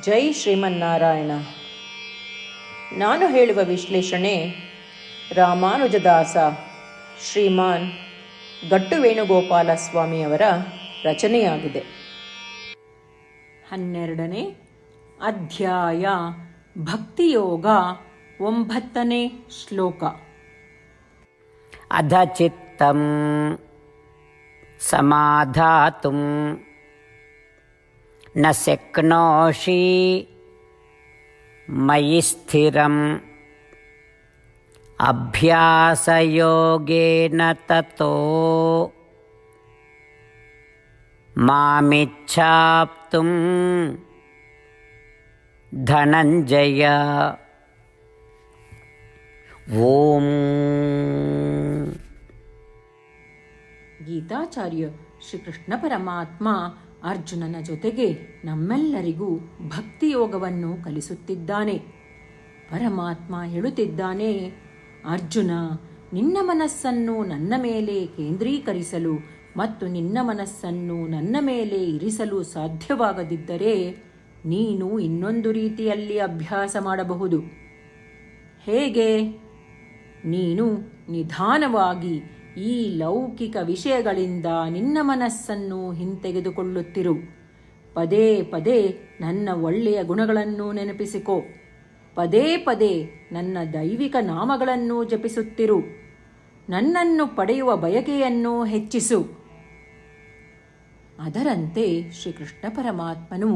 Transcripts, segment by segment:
ಜೈ ಶ್ರೀಮನ್ನಾರಾಯಣ. ನಾನು ಹೇಳುವ ವಿಶ್ಲೇಷಣೆ ರಾಮಾನುಜದಾಸ ಶ್ರೀಮಾನ್ ಗಟ್ಟು ವೇಣುಗೋಪಾಲ ಸ್ವಾಮಿಯವರ ರಚನೆಯಾಗಿದೆ. 12ನೇ ಅಧ್ಯಾಯ ಭಕ್ತಿಯೋಗ, 9ನೇ ಶ್ಲೋಕ. ಅಧಚಿತ್ತಂ ಸಮಾಧಾತುಂ ನ ಶಕ್ನೋಷಿ ಮಯಿ ಸ್ಥಿರಂ ಅಭ್ಯಾಸಯೋಗೇನ ತತೋ ಮಾಮಿಚ್ಛಾಪ್ತುಂ ಧನಂಜಯ. ಓಂ. ಗೀತಾಚಾರ್ಯ ಶ್ರೀಕೃಷ್ಣ ಪರಮಾತ್ಮ ಅರ್ಜುನನ ಜೊತೆಗೆ ನಮ್ಮೆಲ್ಲರಿಗೂ ಭಕ್ತಿಯೋಗವನ್ನು ಕಲಿಸುತ್ತಿದ್ದಾನೆ. ಪರಮಾತ್ಮ ಹೇಳುತ್ತಿದ್ದಾನೆ, ಅರ್ಜುನ, ನಿನ್ನ ಮನಸ್ಸನ್ನು ನನ್ನ ಮೇಲೆ ಕೇಂದ್ರೀಕರಿಸಲು ಮತ್ತು ನಿನ್ನ ಮನಸ್ಸನ್ನು ನನ್ನ ಮೇಲೆ ಇರಿಸಲು ಸಾಧ್ಯವಾಗದಿದ್ದರೆ ನೀನು ಇನ್ನೊಂದು ರೀತಿಯಲ್ಲಿ ಅಭ್ಯಾಸ ಮಾಡಬಹುದು. ಹೇಗೆ? ನೀನು ನಿಧಾನವಾಗಿ ಈ ಲೌಕಿಕ ವಿಷಯಗಳಿಂದ ನಿನ್ನ ಮನಸ್ಸನ್ನು ಹಿಂತೆಗೆದುಕೊಳ್ಳುತ್ತಿರು. ಪದೇ ಪದೇ ನನ್ನ ಒಳ್ಳೆಯ ಗುಣಗಳನ್ನು ನೆನಪಿಸಿಕೋ. ಪದೇ ಪದೇ ನನ್ನ ದೈವಿಕ ನಾಮಗಳನ್ನು ಜಪಿಸುತ್ತಿರು. ನನ್ನನ್ನು ಪಡೆಯುವ ಬಯಕೆಯನ್ನು ಹೆಚ್ಚಿಸು. ಅದರಂತೆ ಶ್ರೀಕೃಷ್ಣ ಪರಮಾತ್ಮನು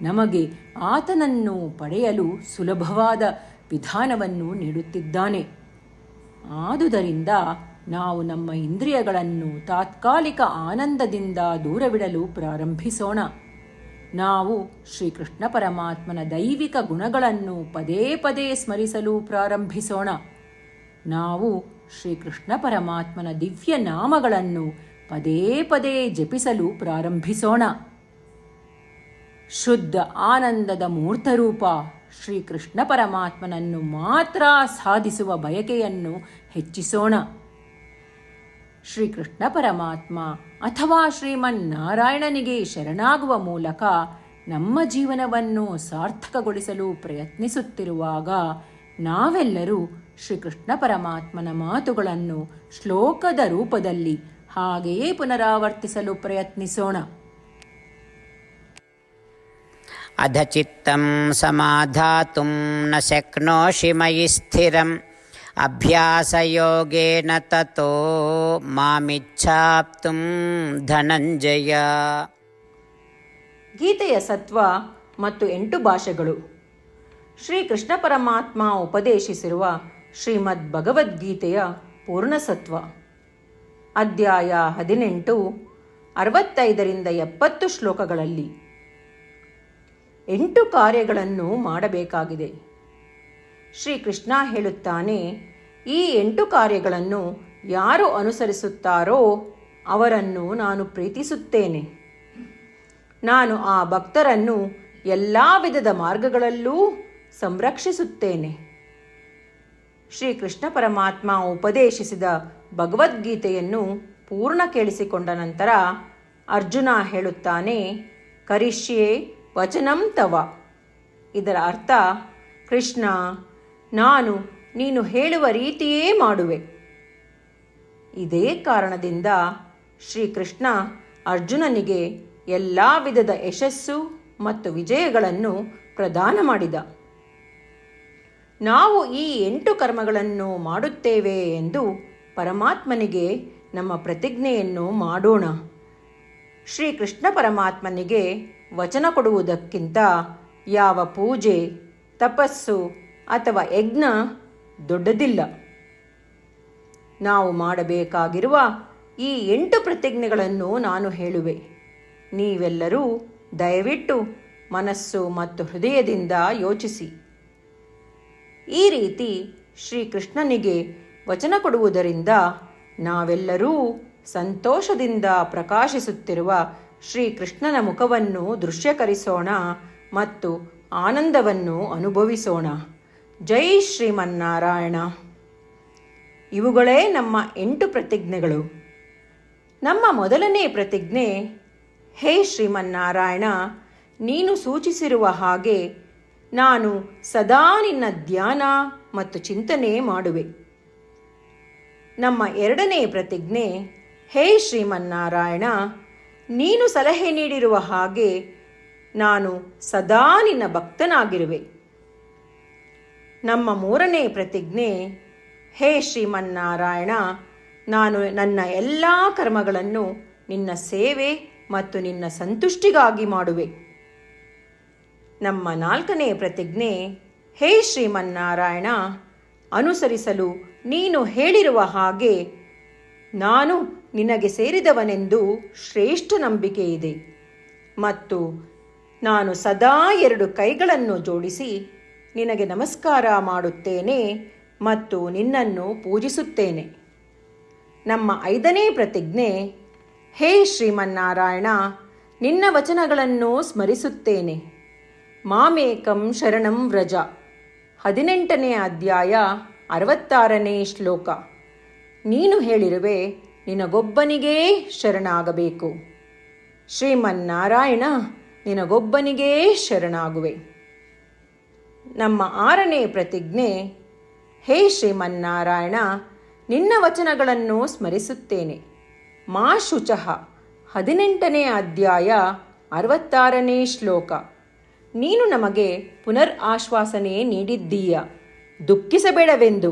ನಮಗೆ ಆತನನ್ನು ಪಡೆಯಲು ಸುಲಭವಾದ ವಿಧಾನವನ್ನು ನೀಡುತ್ತಿದ್ದಾನೆ. ಆದುದರಿಂದ ನಾವು ನಮ್ಮ ಇಂದ್ರಿಯಗಳನ್ನು ತಾತ್ಕಾಲಿಕ ಆನಂದದಿಂದ ದೂರವಿಡಲು ಪ್ರಾರಂಭಿಸೋಣ. ನಾವು ಶ್ರೀಕೃಷ್ಣ ಪರಮಾತ್ಮನ ದೈವಿಕ ಗುಣಗಳನ್ನು ಪದೇ ಪದೇ ಸ್ಮರಿಸಲು ಪ್ರಾರಂಭಿಸೋಣ. ನಾವು ಶ್ರೀಕೃಷ್ಣ ಪರಮಾತ್ಮನ ದಿವ್ಯ ನಾಮಗಳನ್ನು ಪದೇ ಪದೇ ಜಪಿಸಲು ಪ್ರಾರಂಭಿಸೋಣ. ಶುದ್ಧ ಆನಂದದ ಮೂರ್ತರೂಪ ಶ್ರೀಕೃಷ್ಣ ಪರಮಾತ್ಮನನ್ನು ಮಾತ್ರ ಸಾಧಿಸುವ ಬಯಕೆಯನ್ನು ಹೆಚ್ಚಿಸೋಣ. ಶ್ರೀಕೃಷ್ಣ ಪರಮಾತ್ಮ ಅಥವಾ ಶ್ರೀಮನ್ನಾರಾಯಣನಿಗೆ ಶರಣಾಗುವ ಮೂಲಕ ನಮ್ಮ ಜೀವನವನ್ನು ಸಾರ್ಥಕಗೊಳಿಸಲು ಪ್ರಯತ್ನಿಸುತ್ತಿರುವಾಗ ನಾವೆಲ್ಲರೂ ಶ್ರೀಕೃಷ್ಣ ಪರಮಾತ್ಮನ ಮಾತುಗಳನ್ನು ಶ್ಲೋಕದ ರೂಪದಲ್ಲಿ ಹಾಗೆಯೇ ಪುನರಾವರ್ತಿಸಲು ಪ್ರಯತ್ನಿಸೋಣ. ಅಧಚಿತ್ತಂ ಸಮಾಧಾತುಂ ನ ಶಕ್ನೋಷಿ ಮಯಿ ಸ್ಥಿರಂ ಅಭ್ಯಾಸಯೋಗೇನ ತತೋ ಮಾಮಿಚ್ಛಾಪ್ತುಂ ಧನಂಜಯ. ಗೀತೆಯ ಸತ್ವ ಮತ್ತು 8 ಭಾಷೆಗಳು. ಶ್ರೀಕೃಷ್ಣ ಪರಮಾತ್ಮ ಉಪದೇಶಿಸಿರುವ ಶ್ರೀಮದ್ ಭಗವದ್ಗೀತೆಯ ಪೂರ್ಣಸತ್ವ. ಅಧ್ಯಾಯ 18, 65ರಿಂದ 70 ಶ್ಲೋಕಗಳಲ್ಲಿ 8 ಕಾರ್ಯಗಳನ್ನು ಮಾಡಬೇಕಾಗಿದೆ. ಶ್ರೀಕೃಷ್ಣ ಹೇಳುತ್ತಾನೆ, ಈ 8 ಕಾರ್ಯಗಳನ್ನು ಯಾರು ಅನುಸರಿಸುತ್ತಾರೋ ಅವರನ್ನು ನಾನು ಪ್ರೀತಿಸುತ್ತೇನೆ. ನಾನು ಆ ಭಕ್ತರನ್ನು ಎಲ್ಲ ವಿಧದ ಮಾರ್ಗಗಳಲ್ಲೂ ಸಂರಕ್ಷಿಸುತ್ತೇನೆ. ಶ್ರೀಕೃಷ್ಣ ಪರಮಾತ್ಮ ಉಪದೇಶಿಸಿದ ಭಗವದ್ಗೀತೆಯನ್ನು ಪೂರ್ಣ ಕೇಳಿಸಿಕೊಂಡ ನಂತರ ಅರ್ಜುನ ಹೇಳುತ್ತಾನೆ, ಕರಿಷ್ಯೆ ವಚನಂ ತವ. ಇದರ ಅರ್ಥ, ಕೃಷ್ಣ, ನಾನು ನೀನು ಹೇಳುವ ರೀತಿಯೇ ಮಾಡುವೆ. ಇದೇ ಕಾರಣದಿಂದ ಶ್ರೀಕೃಷ್ಣ ಅರ್ಜುನನಿಗೆ ಎಲ್ಲ ವಿಧದ ಯಶಸ್ಸು ಮತ್ತು ವಿಜಯಗಳನ್ನು ಪ್ರದಾನ ಮಾಡಿದ. ನಾವು ಈ 8 ಕರ್ಮಗಳನ್ನು ಮಾಡುತ್ತೇವೆ ಎಂದು ಪರಮಾತ್ಮನಿಗೆ ನಮ್ಮ ಪ್ರತಿಜ್ಞೆಯನ್ನು ಮಾಡೋಣ. ಶ್ರೀಕೃಷ್ಣ ಪರಮಾತ್ಮನಿಗೆ ವಚನ ಕೊಡುವುದಕ್ಕಿಂತ ಯಾವ ಪೂಜೆ, ತಪಸ್ಸು ಅಥವಾ ಯಜ್ಞ ದೊಡ್ಡದಿಲ್ಲ. ನಾವು ಮಾಡಬೇಕಾಗಿರುವ ಈ 8 ಪ್ರತಿಜ್ಞೆಗಳನ್ನು ನಾನು ಹೇಳುವೆ. ನೀವೆಲ್ಲರೂ ದಯವಿಟ್ಟು ಮನಸ್ಸು ಮತ್ತು ಹೃದಯದಿಂದ ಯೋಚಿಸಿ. ಈ ರೀತಿ ಶ್ರೀಕೃಷ್ಣನಿಗೆ ವಚನ ಕೊಡುವುದರಿಂದ ನಾವೆಲ್ಲರೂ ಸಂತೋಷದಿಂದ ಪ್ರಕಾಶಿಸುತ್ತಿರುವ ಶ್ರೀಕೃಷ್ಣನ ಮುಖವನ್ನು ದೃಶ್ಯಕರಿಸೋಣ ಮತ್ತು ಆನಂದವನ್ನು ಅನುಭವಿಸೋಣ. ಜೈ ಶ್ರೀಮನ್ನಾರಾಯಣ. ಇವುಗಳೇ ನಮ್ಮ 8 ಪ್ರತಿಜ್ಞೆಗಳು. ನಮ್ಮ ಮೊದಲನೇ ಪ್ರತಿಜ್ಞೆ, ಹೇ ಶ್ರೀಮನ್ನಾರಾಯಣ, ನೀನು ಸೂಚಿಸಿರುವ ಹಾಗೆ ನಾನು ಸದಾ ನಿನ್ನ ಧ್ಯಾನ ಮತ್ತು ಚಿಂತನೆ ಮಾಡುವೆ. ನಮ್ಮ ಎರಡನೇ ಪ್ರತಿಜ್ಞೆ, ಹೇ ಶ್ರೀಮನ್ನಾರಾಯಣ, ನೀನು ಸಲಹೆ ನೀಡಿರುವ ಹಾಗೆ ನಾನು ಸದಾ ನಿನ್ನ ಭಕ್ತನಾಗಿರುವೆ. ನಮ್ಮ ಮೂರನೇ ಪ್ರತಿಜ್ಞೆ, ಹೇ ಶ್ರೀಮನ್ನಾರಾಯಣ, ನಾನು ನನ್ನ ಎಲ್ಲ ಕರ್ಮಗಳನ್ನು ನಿನ್ನ ಸೇವೆ ಮತ್ತು ನಿನ್ನ ಸಂತುಷ್ಟಿಗಾಗಿ ಮಾಡುವೆ. ನಮ್ಮ ನಾಲ್ಕನೇ ಪ್ರತಿಜ್ಞೆ, ಹೇ ಶ್ರೀಮನ್ನಾರಾಯಣ, ಅನುಸರಿಸಲು ನೀನು ಹೇಳಿರುವ ಹಾಗೆ ನಾನು ನಿನಗೆ ಸೇರಿದವನೆಂದು ಶ್ರೇಷ್ಠ ನಂಬಿಕೆ ಇದೆ ಮತ್ತು ನಾನು ಸದಾ 2 ಕೈಗಳನ್ನು ಜೋಡಿಸಿ ನಿನಗೆ ನಮಸ್ಕಾರ ಮಾಡುತ್ತೇನೆ ಮತ್ತು ನಿನ್ನನ್ನು ಪೂಜಿಸುತ್ತೇನೆ. ನಮ್ಮ 5ನೇ ಪ್ರತಿಜ್ಞೆ, ಹೇ ಶ್ರೀಮನ್ನಾರಾಯಣ, ನಿನ್ನ ವಚನಗಳನ್ನು ಸ್ಮರಿಸುತ್ತೇನೆ. ಮಾಮೇಕಂ ಶರಣಂ ವ್ರಜ, 18ನೇ ಅಧ್ಯಾಯ 66ನೇ ಶ್ಲೋಕ. ನೀನು ಹೇಳಿರುವೆ, ನಿನಗೊಬ್ಬನಿಗೇ ಶರಣಾಗಬೇಕು. ಶ್ರೀಮನ್ನಾರಾಯಣ, ನಿನಗೊಬ್ಬನಿಗೇ ಶರಣಾಗುವೆ. ನಮ್ಮ 6ನೇ ಪ್ರತಿಜ್ಞೆ, ಹೇ ಶ್ರೀಮನ್ನಾರಾಯಣ, ನಿನ್ನ ವಚನಗಳನ್ನು ಸ್ಮರಿಸುತ್ತೇನೆ. ಮಾ ಶುಚಃ, 18ನೇ ಅಧ್ಯಾಯ 66ನೇ ಶ್ಲೋಕ. ನೀನು ನಮಗೆ ಪುನರ್ ಆಶ್ವಾಸನೆ ನೀಡಿದ್ದೀಯ, ದುಃಖಿಸಬೇಡವೆಂದು.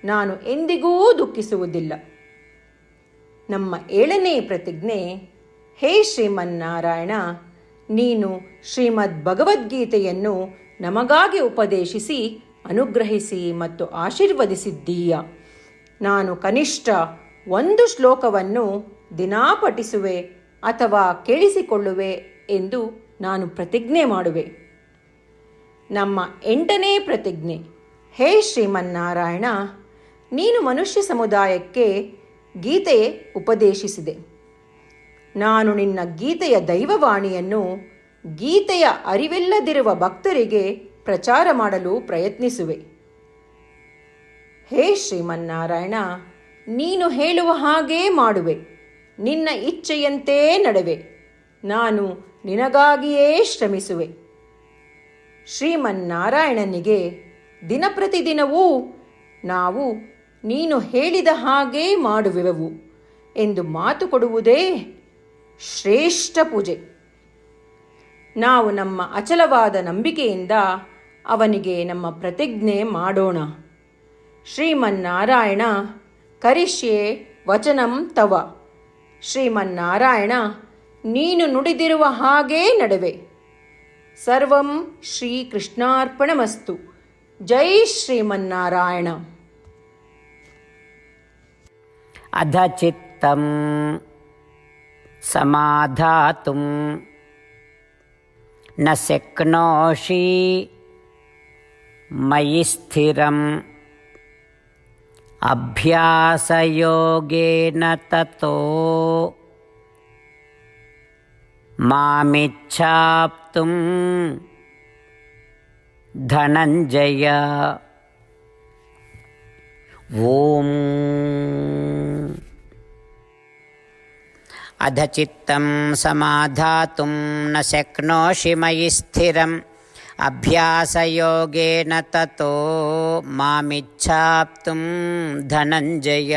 ನಾನು ಎಂದಿಗೂ ದುಃಖಿಸುವುದಿಲ್ಲ. ನಮ್ಮ 7ನೇ ಪ್ರತಿಜ್ಞೆ, ಹೇ ಶ್ರೀಮನ್ನಾರಾಯಣ, ನೀನು ಶ್ರೀಮದ್ ಭಗವದ್ಗೀತೆಯನ್ನು ನಮಗಾಗಿ ಉಪದೇಶಿಸಿ ಅನುಗ್ರಹಿಸಿ ಮತ್ತು ಆಶೀರ್ವದಿಸಿದ್ದೀಯ. ನಾನು ಕನಿಷ್ಠ 1 ಶ್ಲೋಕವನ್ನು ದಿನಾ ಪಠಿಸುವೆ ಅಥವಾ ಕೇಳಿಸಿಕೊಳ್ಳುವೆ ಎಂದು ನಾನು ಪ್ರತಿಜ್ಞೆ ಮಾಡುವೆ. ನಮ್ಮ 8ನೇ ಪ್ರತಿಜ್ಞೆ, ಹೇ ಶ್ರೀಮನ್ನಾರಾಯಣ, ನೀನು ಮನುಷ್ಯ ಸಮುದಾಯಕ್ಕೆ ಗೀತೆ ಉಪದೇಶಿಸಿದೆ. ನಾನು ನಿನ್ನ ಗೀತೆಯ ದೈವವಾಣಿಯನ್ನು ಗೀತೆಯ ಅರಿವಿಲ್ಲದಿರುವ ಭಕ್ತರಿಗೆ ಪ್ರಚಾರ ಮಾಡಲು ಪ್ರಯತ್ನಿಸುವೆ. ಹೇ ಶ್ರೀಮನ್ನಾರಾಯಣ, ನೀನು ಹೇಳುವ ಹಾಗೇ ಮಾಡುವೆ. ನಿನ್ನ ಇಚ್ಛೆಯಂತೆ ನಡೆವೆ. ನಾನು ನಿನಗಾಗಿಯೇ ಶ್ರಮಿಸುವೆ. ಶ್ರೀಮನ್ನಾರಾಯಣನಿಗೆ ದಿನಪ್ರತಿದಿನವೂ ನಾವು ನೀನು ಹೇಳಿದ ಹಾಗೇ ಮಾಡುವೆವು ಎಂದು ಮಾತು ಕೊಡುವುದೇ ಶ್ರೇಷ್ಠ ಪೂಜೆ. ನಾವು ನಮ್ಮ ಅಚಲವಾದ ನಂಬಿಕೆಯಿಂದ ಅವನಿಗೆ ನಮ್ಮ ಪ್ರತಿಜ್ಞೆ ಮಾಡೋಣ. ಶ್ರೀಮನ್ನಾರಾಯಣ, ಕರಿಷ್ಯೆ ವಚನಂ ತವ. ಶ್ರೀಮನ್ನಾರಾಯಣ, ನೀನು ನುಡಿದಿರುವ ಹಾಗೇ ನಡೆವೆ. ಸರ್ವಂ ಶ್ರೀಕೃಷ್ಣಾರ್ಪಣಮಸ್ತು. ಜೈ ಶ್ರೀಮನ್ನಾರಾಯಣ. ಅಧ ಚಿತ್ತಂ ಸಮಾಧಾತುಂ ನ ಶಕ್ನೋಷಿ ಮಯಿ ಸ್ಥಿರಂ ಅಭ್ಯಾಸಯೋಗೇನ ತತೋ ಮಾಮಿಚ್ಛಾಪ್ತುಂ ಧನಂಜಯ. ಓಂ ಅಧಚಿತ್ತಂ ಸಮಾಧಾತುಂ ನ ಶಕ್ನೋಷಿ ಮಯಿ ಸ್ಥಿರಂ ಅಭ್ಯಾಸಯೋಗೇನ ತತೋ ಮಾಮಿಚ್ಛಾಪ್ತುಂ ಧನಂಜಯ.